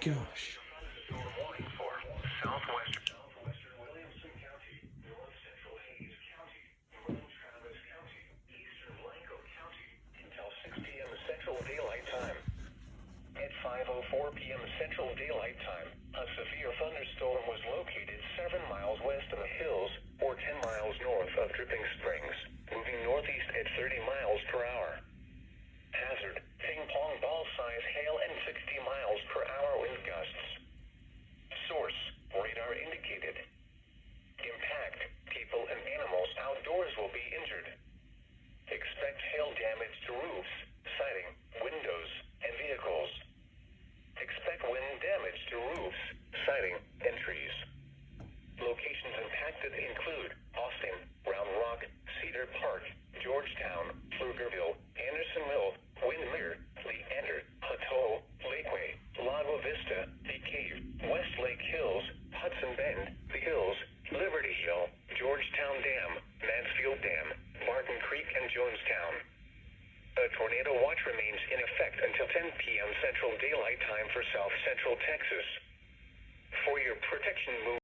gosh. Warning for southwestern Williamson County, north central Hayes County, northern Travis County, eastern Blanco County until 6 p.m. Central Daylight Time. At 5:04 p.m. Central Daylight Time, a severe thunderstorm was located 7 miles west of the hills, or 10 miles north of Dripping Springs, moving northeast at 30 miles per hour. Hazard, ping-pong ball-size hail and 60 miles per hour wind gusts. Source, radar indicated. Impact, people and animals outdoors will be injured. Expect hail damage to roofs, siding, windows, and vehicles. Expect wind damage to roofs, siding, and trees. Locations impacted include Austin, Round Rock, Cedar Park, Georgetown, Pflugerville, Andersonville, Windermere, Leander, Hutto, Lakeway, Lago Vista, The Cave, Westlake Hills, Hudson Bend, The Hills, Liberty Hill, Georgetown Dam, Mansfield Dam, Barton Creek, and Jonestown. A tornado watch remains in effect until 10 p.m. Central Daylight Time for South Central Texas. For your protection, move